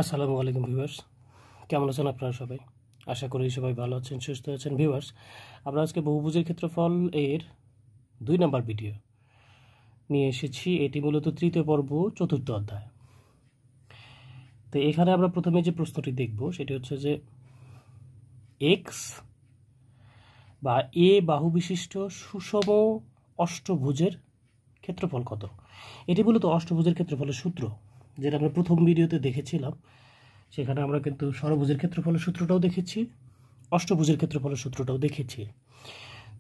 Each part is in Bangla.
আসসালামু আলাইকুম ভিউয়ার্স, কেমন আছেন আপনারা সবাই? আশা করি সবাই ভালো আছেন, সুস্থ আছেন। ভিউয়ার্স, আমরা আজকে বহুভুজের ক্ষেত্রফল এর 2 নম্বর ভিডিও নিয়ে এসেছি। এটি মূলত তৃতীয় পর্ব, চতুর্থ অধ্যায়। তো এখানে আমরা প্রথমে যে প্রশ্নটি দেখব সেটি হচ্ছে যে এক্স বা এ বাহু বিশিষ্ট সুষম অষ্টভুজের ক্ষেত্রফল কত? এটি মূলত অষ্টভুজের ক্ষেত্রফলের সূত্র, যেটা আমরা প্রথম ভিডিওতে দেখেছিলাম। সেখানে আমরা কিন্তু ষড়ভুজের ক্ষেত্রফলের সূত্রটাও দেখেছি, অষ্টভুজের ক্ষেত্রফলের সূত্রটাও দেখেছি।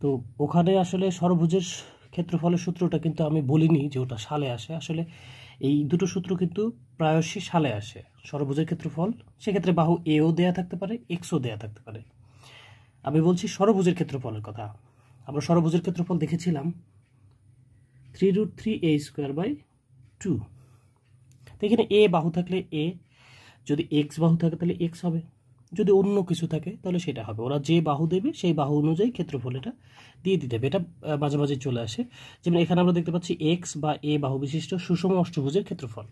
তো ওখানে আসলে ষড়ভুজের ক্ষেত্রফলের সূত্রটা কিন্তু আমি বলিনি যে ওটা সালে আসে। আসলে এই দুটো সূত্র কিন্তু প্রায়শই সালে আসে। ষড়ভুজের ক্ষেত্রফল, সেক্ষেত্রে বাহু এও দেয়া থাকতে পারে, এক্সও দেয়া থাকতে পারে। আমি বলছি ষড়ভুজের ক্ষেত্রফলের কথা। আমরা ষড়ভুজের ক্ষেত্রফল দেখেছিলাম 3√3a²/2। তো এখানে এ বাহু থাকলে এ, যদি এক্স বাহু থাকে তাহলে এক্স হবে, যদি অন্য কিছু থাকে তাহলে সেটা হবে। ওরা যে বাহু দেবে সেই বাহু অনুযায়ী ক্ষেত্রফল এটা দিয়ে দিতে হবে। এটা মাঝে মাঝে চলে আসে। যেমন এখানে আমরা দেখতে পাচ্ছি এক্স বা এ বাহু বিশিষ্ট সুষম অষ্টভুজের ক্ষেত্রফল।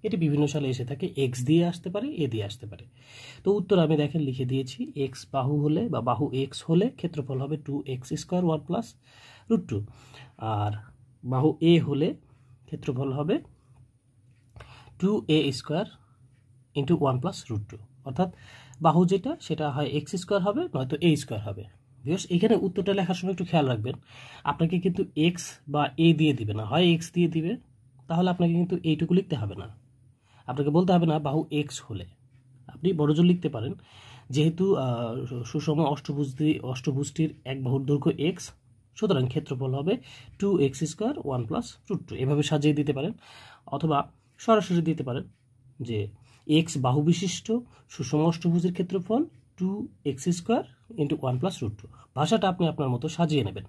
এটি বিভিন্ন সালে এসে থাকে, এক্স দিয়ে আসতে পারে, এ দিয়ে আসতে পারে। তো উত্তর আমি দেখেন লিখে দিয়েছি, এক্স বাহু হলে বা বাহু এক্স হলে ক্ষেত্রফল হবে 2x² 1 + √2, আর বাহু এ হলে ক্ষেত্রফল হবে 2a² × 1 + √2, অর্থাৎ বাহু যেটা সেটা হয় x² হবে, নয়তো a² হবে। ভিউয়ার্স, এখানে উত্তরটা লেখার সময় একটু খেয়াল রাখবেন, আপনাকে কিন্তু এক্স বা এ দিয়ে দিবে না, হয় এক্স দিয়ে দিবে, তাহলে আপনাকে কিন্তু এইটুকু লিখতে হবে না। আপনাকে বলতে হবে না বাহু এক্স হলে, আপনি বড়জোর লিখতে পারেন, যেহেতু সুষম অষ্টভুজটির এক বাহুর দৈর্ঘ্য এক্স, সুতরাং ক্ষেত্রফল হবে 2x² 1 + √2। এভাবে সাজিয়ে দিতে পারেন, অথবা সরাসরি দিতে পারেন যে এক্স বাহু বিশিষ্ট সুষম অষ্টভুজের ক্ষেত্রফল 2x² × 1 + √2। ভাষাটা আপনি আপনার মতো সাজিয়ে নেবেন।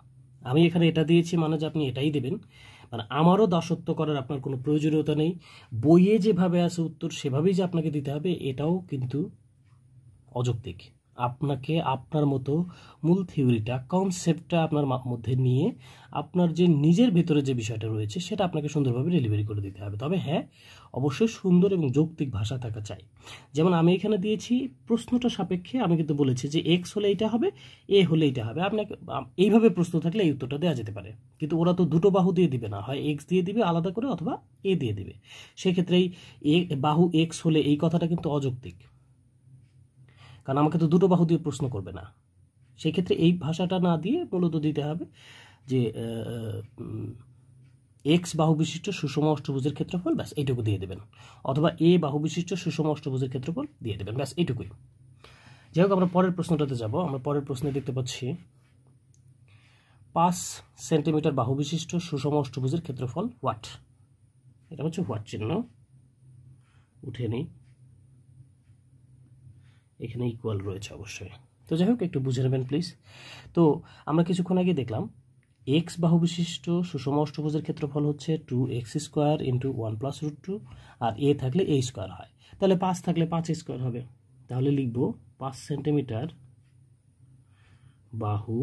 আমি এখানে এটা দিয়েছি মানে যে আপনি এটাই দেবেন, মানে আমারও দাসত্ব করার আপনার কোনো প্রয়োজনীয়তা নেই। বইয়ে যেভাবে আছে উত্তর সেভাবেই যে আপনাকে দিতে হবে, এটাও কিন্তু অযৌক্তিক। আপনাকে আপনার মতো মূল থিওরিটা, কনসেপ্টটা আপনার মধ্যে নিয়ে আপনার যে নিজের ভেতরে যে বিষয়টা রয়েছে সেটা আপনাকে সুন্দরভাবে ডেলিভারি করে দিতে হবে। তবে হ্যাঁ, অবশ্যই সুন্দর এবং যৌক্তিক ভাষা থাকা চাই। যেমন আমি এখানে দিয়েছি প্রশ্নটা সাপেক্ষে আমি কিন্তু বলেছি যে এক্স হলে এইটা হবে, এ হলে এইটা হবে। আপনাকে এইভাবে প্রশ্ন থাকলে এই উত্তরটা দেওয়া যেতে পারে, কিন্তু ওরা তো দুটো বাহু দিয়ে দিবে না, হয় এক্স দিয়ে দিবে আলাদা করে অথবা এ দিয়ে দিবে। সেক্ষেত্রে এই বাহু এক্স হলে এই কথাটা কিন্তু অযৌক্তিক, কারণ আমাকে তো দুটো বাহু দিয়ে প্রশ্ন করবে না। সেই ক্ষেত্রে এই ভাষাটা না দিয়ে মূলত দিতে হবে যে এক্স বাহু বিশিষ্ট সুষম অষ্টভুজের ক্ষেত্রফল, ব্যাস এইটুকু দিয়ে দেবেন, অথবা এ বাহু বিশিষ্ট সুষম অষ্টভুজের ক্ষেত্রফল দিয়ে দেবেন, ব্যাস এইটুকুই। যাই হোক, আমরা পরের প্রশ্নটাতে যাব। আমরা পরের প্রশ্নে দেখতে পাচ্ছি 5 সেন্টিমিটার বাহু বিশিষ্ট সুষম অষ্টভুজের ক্ষেত্রফল হোয়াট। এটা হচ্ছে হোয়াট চিহ্ন, উঠে নেই, এখানে ইকুয়াল রয়েছে অবশ্যই। তো যাই হোক, একটু বুঝে নেবেন প্লিজ। তো আমরা কিছুক্ষণ আগে দেখলাম এক্স বাহু বিশিষ্ট সুষম অষ্টভুজের ক্ষেত্রফল হচ্ছে 2x² × 1 + √2, আর এ থাকলে a² হয়, তাহলে 5 থাকলে 5a² হবে। তাহলে লিখব 5 সেন্টিমিটার বাহু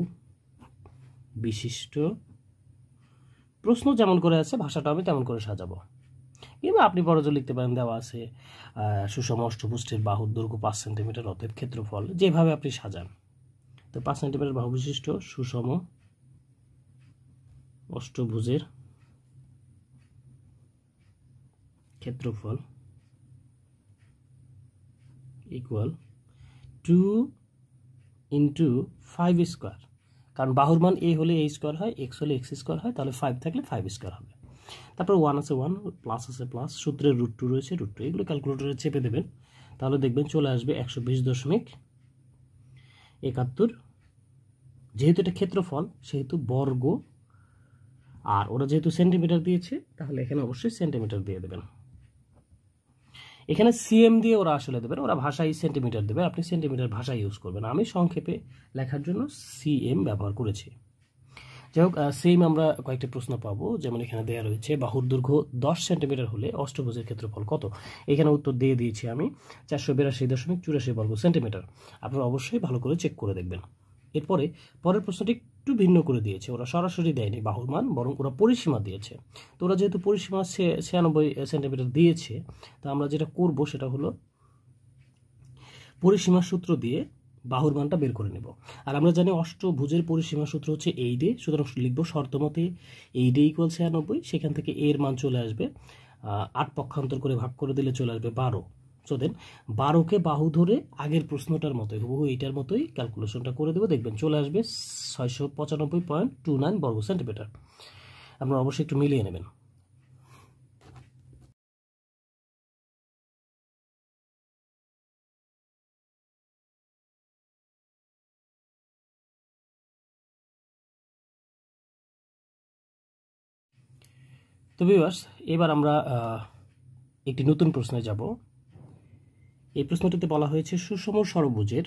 বিশিষ্ট, প্রশ্ন যেমন করে আছে ভাষাটা আমি তেমন করে সাজাবো, কিংবা আপনি বড়জোর লিখতে পারেন, দেওয়া আছে সুষম অষ্টভুজটির বাহুর দৈর্ঘ্য 5 সেন্টিমিটার, অতএব ক্ষেত্রফল, যেভাবে আপনি সাজান। তো 5 সেন্টিমিটার বাহু বিশিষ্ট সুষম অষ্টভুজের ক্ষেত্রফল ইকুয়াল 2 × 5², কারণ বাহুর মান এ হলে a² হয়, এক্স হলে x² হয়, তাহলে 5 থাকলে 5² হবে। তারপর 1 আছে 1, প্লাস আছে প্লাস, সূত্রের √2 রয়েছে, √2, এগুলো ক্যালকুলেটরে চেপে দেবেন, তাহলে দেখবেন চলে আসবে 120.71। যেহেতু এটা ক্ষেত্রফল সেহেতু বর্গ, আর ওরা যেহেতু সেন্টিমিটার দিয়েছে তাহলে এখানে অবশ্যই সেন্টিমিটার দিয়ে দেবেন। এখানে সিএম দিয়ে ওরা আসলে দেবেন, ওরা ভাষায় সেন্টিমিটার দেবে, আপনি সেন্টিমিটার ভাষা ইউজ করবেন। আমি সংক্ষেপে লেখার জন্য সিএম ব্যবহার করেছি। যাই হোক, সেম আমরা কয়েকটা প্রশ্ন পাবো। যেমন এখানে দেওয়া রয়েছে বাহুর দৈর্ঘ্য 10 সেন্টিমিটার হলে অষ্টভুজের ক্ষেত্রফল কত। এখানে উত্তর দিয়ে দিয়েছি আমি 482.84 বর্গ সেন্টিমিটার। আপনারা অবশ্যই ভালো করে চেক করে দেখবেন। এরপরে পরের প্রশ্নটি একটু ভিন্ন করে দিয়েছে, ওরা সরাসরি দেয়নি বাহুর মান, বরং ওরা পরিসীমা দিয়েছে। তো ওরা যেহেতু পরিসীমা 96 সেন্টিমিটার দিয়েছে, তো আমরা যেটা করব সেটা হলো পরিসীমা সূত্র দিয়ে বাহুর মানটা বের করে নেব। আর আমরা জানি অষ্টভুজের পরিসীমা সূত্র হচ্ছে 8a, সুতরাং লিখব শর্তমতে 8a = 96, সেখান থেকে এর মান চলে আসবে 8 পক্ষান্তর করে ভাগ করে দিলে চলে আসবে 12। সো দেন 12কে বাহু ধরে আগের প্রশ্নটার মতোই হুবহু এইটার মতোই ক্যালকুলেশনটা করে দেবো, দেখবেন চলে আসবে 695.29 বর্গ সেন্টিমিটার। আপনারা অবশ্যই একটু মিলিয়ে নেবেন। তো ভিউয়ার্স, এবার আমরা একটি নতুন প্রশ্নে যাব। এই প্রশ্নটিতে বলা হয়েছে সুষম ষড়ভুজের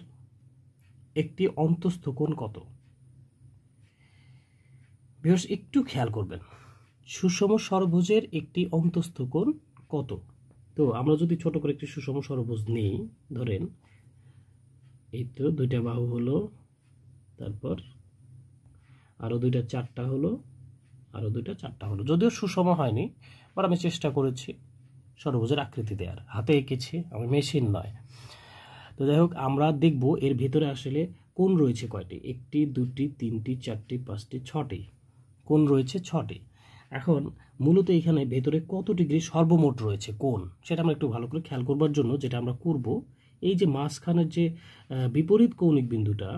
একটি অন্তস্থ কোণ কত। ভিউয়ার্স একটু খেয়াল করবেন, সুষম ষড়ভুজের একটি অন্তস্থ কোণ কত। তো আমরা যদি ছোট করে একটি সুষম ষড়ভুজ নিই, ধরেন এই তো দুইটা বাহু হলো, তারপর আরো দুইটা চারটা হলো, আরো দুইটা চারটা হলো, যদিও সুষম হয়নি, বাট আমি চেষ্টা করেছি ষড়ভুজের আকৃতি দেওয়ার, হাতে এঁকেছি, আমি মেশিন নয়। তো যাই হোক, আমরা দেখব এর ভেতরে আসলে কোণ রয়েছে কয়টি। একটি, দুটি, তিনটি, চারটি, পাঁচটি, ছটি কোণ রয়েছে, 6টি। এখন মূলত এখানে ভেতরে কত ডিগ্রি সর্বমোট রয়েছে কোণ, সেটা আমরা একটু ভালো করে খেয়াল করবার জন্য যেটা আমরা করব, এই যে মাঝখানের যে বিপরীত কৌণিক বিন্দুটা,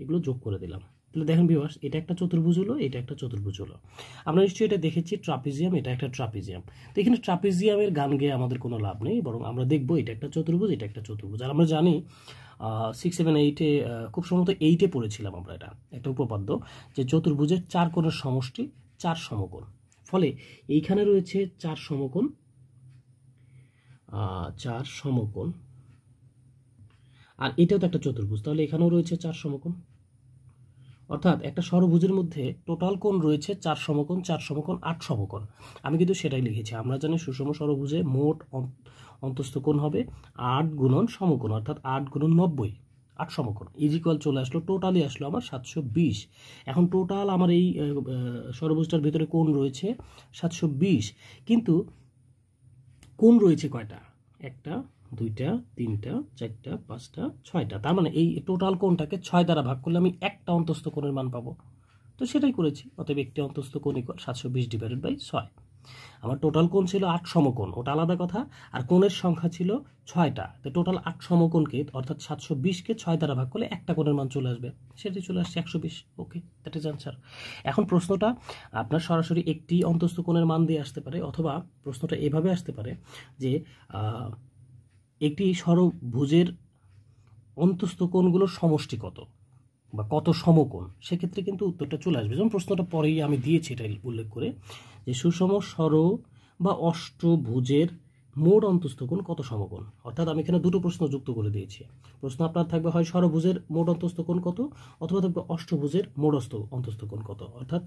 এগুলো যোগ করে দিলাম। তাহলে দেখেন ভিউয়ার্স, এটা একটা চতুর্ভুজ হলো, এটা একটা চতুর্ভুজ হলো। আমরা নিশ্চয়ই এটা দেখেছি ট্রাপিজিয়াম, এটা একটা ট্রাপিজিয়াম। তো এখানে ট্রাপিজিয়ামের গান গেয়ে আমাদের কোনো লাভ নেই, বরং আমরা দেখব এটা একটা চতুর্ভুজ, এটা একটা চতুর্ভুজ। আর আমরা জানি 6, 7, 8-এ খুব সম্ভবত 8-এ পড়েছিলাম আমরা, এটা একটা উপপাদ্য যে চতুর্ভুজের 4 কোণের সমষ্টি 4 সমকোণ। ফলে এইখানে রয়েছে 4 সমকোণ, 4 সমকোণ, আর এটাও তো একটা চতুর্ভুজ, তাহলে এখানেও রয়েছে 4 সমকোণ। অর্থাৎ একটা ষড়ভুজের মধ্যে টোটাল কোণ রয়েছে 4 সমকোণ, 4 সমকোণ 8 সমকোণ। আমি কিন্তু সেটাই লিখেছি। আমরা জানি সুষম ষড়ভুজে মোট অন্তস্থ কোণ হবে 8 গুণন সমকোণ, অর্থাৎ 8 গুণন 90, 8 সমকোণ ইজিক্যাল চলে আসলো, টোটালি আসলো আমার 720। এখন টোটাল আমার এই ষড়ভুজটার ভিতরে কোণ রয়েছে 720, কিন্তু কোণ রয়েছে কয়টা? একটা, দুইটা, তিনটা, চারটা, পাঁচটা, ছয়টা। তার মানে এই টোটাল কোণটাকে 6 দ্বারা ভাগ করলে আমি একটা অন্তস্থ কোণের মান পাবো। তো সেটাই করেছি, অতএব একটি অন্তস্থ কোণ = 720/6। আমার টোটাল কোণ ছিল 8 সমকোণ, ওটা আলাদা কথা, আর কোণের সংখ্যা ছিল 6টা। তো টোটাল 8 সমকোণকে অর্থাৎ 720কে 6 দ্বারা ভাগ করলে একটা কোণের মান চলে আসবে, সেটাই চলে আসছে 120। ওকে, দ্যাট ইজ আনসার। এখন প্রশ্নটা আপনার সরাসরি একটি অন্তস্থ কোণের মান দিয়ে আসতে পারে, অথবা প্রশ্নটা এভাবে আসতে পারে যে একটি ষড়ভুজের অন্তস্থ কোণগুলোর সমষ্টি কত বা কত সমকোণ, সেক্ষেত্রে কিন্তু উত্তরটা চলে আসবে। যেমন প্রশ্নটা পরেই আমি দিয়েছি, এটা উল্লেখ করে যে সুষম ষড় বা অষ্টভুজের মোট অন্তস্থ কোণ কত সমকোণ। অর্থাৎ আমি এখানে দুটো প্রশ্ন যুক্ত করে দিয়েছি। প্রশ্ন আপনার থাকবে হয় ষড়ভুজের মোট অন্তস্থ কোণ কত, অথবা থাকবে অষ্টভুজের মোট অন্তস্থ কোণ কত। অর্থাৎ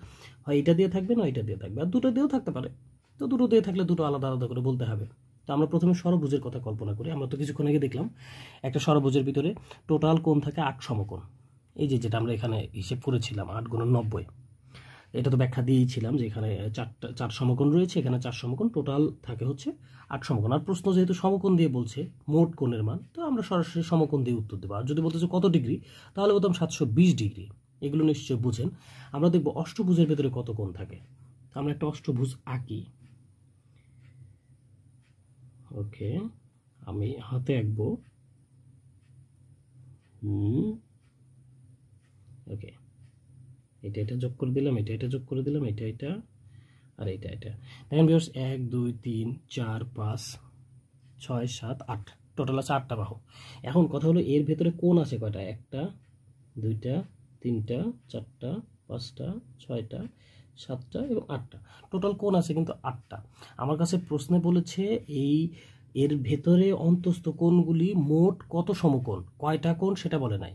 হয় এটা দিয়ে থাকবে, না এটা দিয়ে থাকবে, আর দুটো দিয়েও থাকতে পারে। তো দুটো দিয়ে থাকলে দুটো আলাদা আলাদা করে বলতে হবে। তো আমরা প্রথমে ষড়ভুজের কথা কল্পনা করি। আমরা তো কিছুক্ষণ আগে দেখলাম একটা ষড়ভুজের ভিতরে টোটাল কোণ থাকে 8 সমকোণ। এই যে যেটা আমরা এখানে হিসেব করেছিলাম 8 গুণন 90, এটা তো ব্যাখ্যা দিয়েছিলাম যে এখানে 4 সমকোণ রয়েছে, এখানে 4 সমকোণ, টোটাল থাকে হচ্ছে 8 সমকোণ। আর প্রশ্ন যেহেতু সমকোণ দিয়ে বলছে মোট কোণের মান, তো আমরা সরাসরি সমকোণ দিয়ে উত্তর দেবো। আর যদি বলতেছে কত ডিগ্রি, তাহলে বলতাম 720 ডিগ্রি। এগুলো নিশ্চয়ই বুঝেন। আমরা দেখবো অষ্টভুজের ভেতরে কত কোণ থাকে। আমরা একটা অষ্টভুজ আঁকি। ওকে, আমি হাতে আঁকবো। ওকে, এটা যোগ করে দিলাম, এটা যোগ করে দিলাম, এটা আর এটা। দেখেন ভিউয়ার্স, 1, 2, 3, 4, 5, 6, 7, 8, টোটাল আছে 8টা বাহু। এখন কথা হলো এর ভেতরে কোণ আছে কয়টা? 1টা, 2টা, 3টা, 4টা, 5টা, 6টা, 7টা এবং 8টা। টোটাল কোণ আছে কিন্তু 8টা। আমার কাছে প্রশ্নে বলেছে এর ভেতরে অন্তস্থ কোণগুলি মোট কত সমকোণ, কয়টা কোণ সেটা বলে নাই।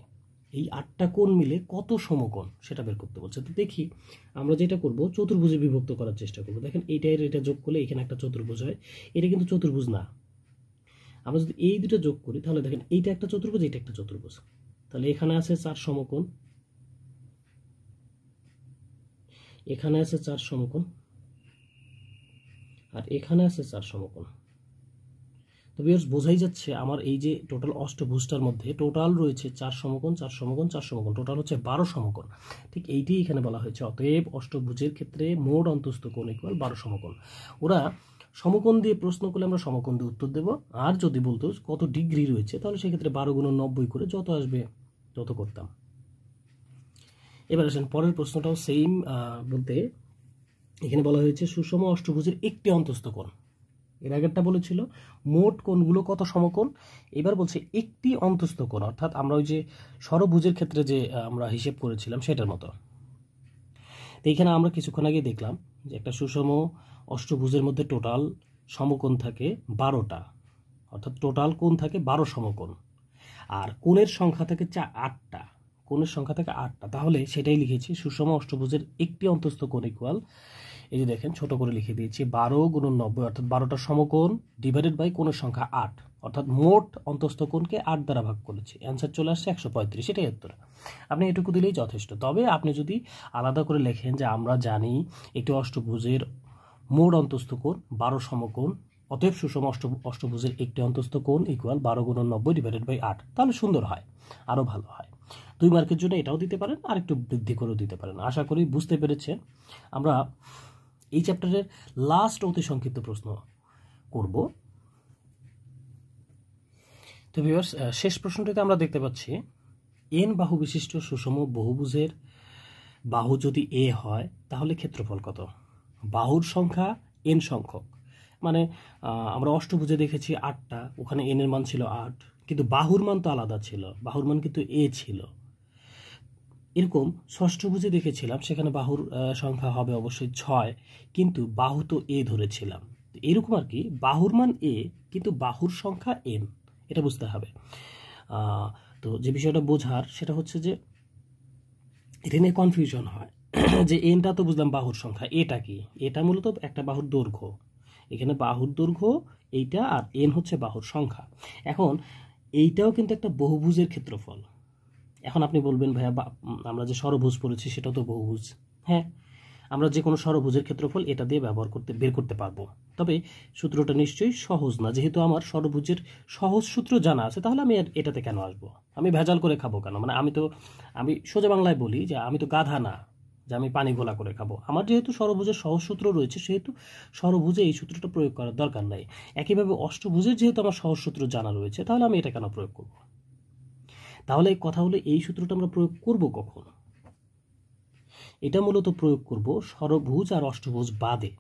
এই 8টা কোণ মিলে কত সমকোণ সেটা বের করতে বলছে। তো দেখি আমরা যেটা করব, চতুর্ভুজে বিভক্ত করার চেষ্টা করব। দেখেন এটা যোগ করলে এখানে একটা চতুর্ভুজ হয়, এটা কিন্তু চতুর্ভুজ না। আমরা যদি এই দুটো যোগ করি তাহলে দেখেন এইটা একটা চতুর্ভুজ, এটা একটা চতুর্ভুজ। তাহলে এখানে আছে 4 সমকোণ, এখানে আছে 4 সমকোণ, আর এখানে আছে 4 সমকোণ। তো ভিউয়ার্স বোঝাই যাচ্ছে আমার এই যে টোটাল অষ্টভুজটার মধ্যে টোটাল রয়েছে 4 সমকোণ 4 সমকোণ 4 সমকোণ, টোটাল হচ্ছে 12 সমকোণ। ঠিক এইটি এখানে বলা হয়েছে, অতএব অষ্টভুজের ক্ষেত্রে মোট অন্তস্থ কোণ ইকুয়াল 12 সমকোণ। ওরা সমকোণ দিয়ে প্রশ্ন করলে আমরা সমকোণ দিয়ে উত্তর দেব, আর যদি বলতো কত ডিগ্রি রয়েছে তাহলে সেক্ষেত্রে 12 গুণ 90 করে যত আসবে তত করতাম। এবার আসেন পরের প্রশ্নটাও সেম, বলতে এখানে বলা হয়েছে সুষম অষ্টভুজের একটি অন্তস্থ কোণ। এর আগেরটা বলেছিল মোট কোণগুলো কত সমকোণ, এবার বলছে একটি অন্তস্থ কোণ, অর্থাৎ আমরা ওই যে ষড়ভুজের ক্ষেত্রে যে আমরা হিসেব করেছিলাম সেটার মতো। তো এইখানে আমরা কিছুক্ষণ আগে দেখলাম যে একটা সুষম অষ্টভুজের মধ্যে টোটাল সমকোণ থাকে 12টা, অর্থাৎ টোটাল কোণ থাকে 12 সমকোণ, আর কোণের সংখ্যা থাকে 8টা, কোণের সংখ্যা থাকে 8টা। তাহলে সেটাই লিখেছি, সুষম অষ্টভুজের একটি অন্তস্থ কোণ ইকুয়াল, এই যে দেখেন ছোট করে লিখে দিয়েছি 12 গুণন 90, অর্থাৎ 12টা সমকোণ ডিভাইডেড বাই কোণের সংখ্যা 8, অর্থাৎ মোট অন্তস্থ কোণকে 8 দ্বারা ভাগ করেছি, অ্যান্সার চলে আসছে 135। এটাই উত্তর। আপনি এটুকু দিলেই যথেষ্ট। তবে আপনি যদি আলাদা করে লেখেন যে আমরা জানি একটি অষ্টভুজের মোট অন্তস্থ কোণ 12 সমকোণ, অতএব সুষম অষ্টভুজের একটি অন্তস্থ কোণ ইকুয়াল 12 গুণন 90 ডিভাইডেড বাই 8, তাহলে সুন্দর হয়, আরও ভালো হয়। 2 মার্কের জন্য এটাও দিতে পারেন, আর একটু বৃদ্ধি করেও দিতে পারেন। আশা করি বুঝতে পেরেছেন। আমরা এই চ্যাপ্টারের লাস্ট অতি সংক্ষিপ্ত প্রশ্ন করব। তো ভিউয়ার্স, শেষ প্রশ্নটিতে আমরা দেখতে পাচ্ছি n বাহু বিশিষ্ট সুষম বহুভুজের বাহু যদি a হয় তাহলে ক্ষেত্রফল কত? বাহুর সংখ্যা n সংখ্যক, মানে আমরা অষ্টভুজে দেখেছি 8টা, ওখানে n এর মান ছিল 8, কিন্তু বাহুর মান তো আলাদা ছিল, বাহুর মান কিন্তু a ছিল। এরকম ষষ্ঠভুজে দেখেছিলাম, সেখানে বাহুর সংখ্যা হবে অবশ্যই 6, কিন্তু বাহু তো a ধরেছিলাম। এরকম আর কি, বাহুর মান a কিন্তু বাহুর সংখ্যা n, এটা বুঝতে হবে। তো যে বিষয়টা বোঝার সেটা হচ্ছে যে এটা নিয়ে কনফিউশন হয় যে এনটা তো বুঝলাম বাহুর সংখ্যা, এটা কি? এটা মূলত একটা বাহুর দৈর্ঘ্য, এখানে বাহুর দৈর্ঘ্য এইটা, আর এন হচ্ছে বাহুর সংখ্যা। এখন এইটাও কিন্তু একটা বহুভুজের ক্ষেত্রফল। এখন আপনি বলবেন ভাইয়া আমরা যে ষড়ভুজ পড়েছি সেটাও তো বহুভুজ। হ্যাঁ, আমরা যে কোনো ষড়ভুজের ক্ষেত্রফল এটা দিয়ে বের করতে পারবো, তবে সূত্রটা নিশ্চয়ই সহজ না। যেহেতু আমার ষড়ভুজের সহজ সূত্র জানা আছে, তাহলে আমি এটাতে কেন আসবো? আমি ভেজাল করে খাবো কেন? মানে আমি সোজা বাংলায় বলি যে আমি তো গাধা না যে আমি পানি ঘোলা করে খাবো। আমার যেহেতু ষড়ভুজের সহজ সূত্র রয়েছে, সেহেতু ষড়ভুজে এই সূত্রটা প্রয়োগ করার দরকার নাই। একইভাবে অষ্টভুজের যেহেতু আমার সহজ সূত্র জানা রয়েছে, তাহলে আমি এটা কেন প্রয়োগ করব? তাহলে কথা হলো এই সূত্রটা আমরা প্রয়োগ করব কখন? এটা মূলত প্রয়োগ করব ষড়ভুজ আর অষ্টভুজ বাদে,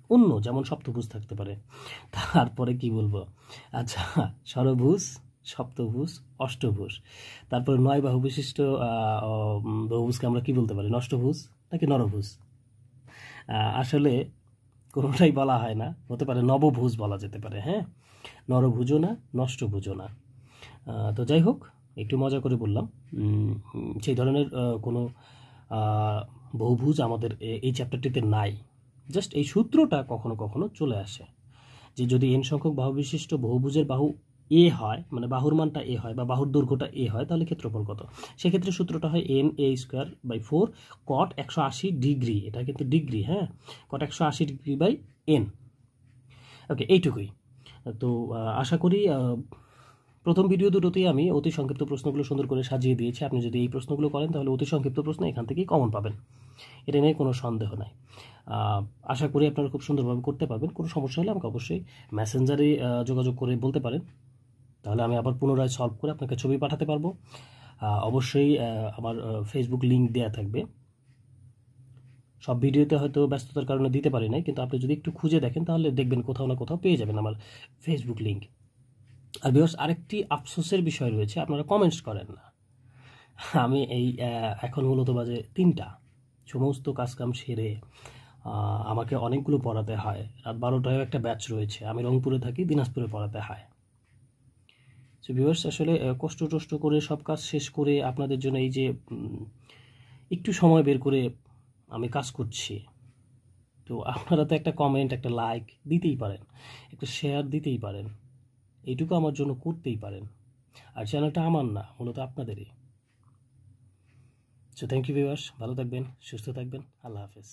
অন্য যেমন সপ্তভুজ থাকতে পারে। তারপরে কি বলবো, আচ্ছা, ষড়ভুজ, সপ্তভুজ, অষ্টভুজ, তারপরে 9 বাহু বিশিষ্ট বহুভুজকে আমরা কি বলতে পারি? নষ্টভুজ নাকি নরভুজ? আসলে কোনোটাই বলা হয় না, হতে পারে নবভুজ বলা যেতে পারে। হ্যাঁ, নরভুজও না, নষ্টভুজও না। তো যাই হোক, একটু মজা করে বললাম। সেই ধরনের কোনো বহুভুজ আমাদের এই চ্যাপ্টারটিতে নাই। জাস্ট এই সূত্রটা কখনো কখনো চলে আসে যে যদি n সংখ্যক বাহু বিশিষ্ট বহুভুজের বাহু a হয়, মানে বাহুর মানটা a হয় বা বাহুর দৈর্ঘ্যটা a হয়, তাহলে ক্ষেত্রফল কত? সেক্ষেত্রে সূত্রটা হয় n/a² cot 180 ডিগ্রি, এটা কিন্তু ডিগ্রি, হ্যাঁ, cot 180 ডিগ্রি বাই n। ওকে, এইটুকুই। তো আশা করি প্রথম ভিডিও দুটোতেই আমি অতি সংক্ষিপ্ত প্রশ্নগুলো সুন্দর করে সাজিয়ে দিয়েছি। আপনি যদি এই প্রশ্নগুলো করেন তাহলে অতি সংক্ষিপ্ত প্রশ্ন এখান থেকেই কমন পাবেন, এটা নিয়ে কোনো সন্দেহ নাই। আশা করি আপনারা খুব সুন্দরভাবে করতে পারবেন। কোনো সমস্যা হলে আমাকে অবশ্যই মেসেঞ্জারে যোগাযোগ করে বলতে পারেন, তাহলে আমি আবার পুনরায় সলভ করে আপনাকে ছবি পাঠাতে পারবো। অবশ্যই আমার ফেসবুক লিঙ্ক দেওয়া থাকবে। সব ভিডিওতে হয়তো ব্যস্ততার কারণে দিতে পারি নাই, কিন্তু আপনি যদি একটু খুঁজে দেখেন তাহলে দেখবেন কোথাও না কোথাও পেয়ে যাবেন আমার ফেসবুক লিঙ্ক। আর ভিউয়ার্স, আরেকটি আফসোসের বিষয় রয়েছে, আপনারা কমেন্টস করেন না। আমি এই এখন মূলত বাজে 3টা, সমস্ত কাজকাম সেরে আমাকে অনেকগুলো পড়াতে হয়। রাত 12টায়ও একটা ব্যাচ রয়েছে, আমি রংপুরে থাকি, দিনাজপুরে পড়াতে হয়। সো ভিউয়ার্স, আসলে কষ্ট করে সব কাজ শেষ করে আপনাদের জন্য এই যে একটু সময় বের করে আমি কাজ করছি, তো আপনারা তো একটা কমেন্ট, একটা লাইক দিতেই পারেন, একটা শেয়ার দিতেই পারেন, এইটুকু আমার জন্য করতেই পারেন। আর চ্যানেলটা আমার না, মূলত আপনাদেরই। সো থ্যাংক ইউ ভিউয়ার্স, ভালো থাকবেন, সুস্থ থাকবেন, আল্লাহ হাফেজ।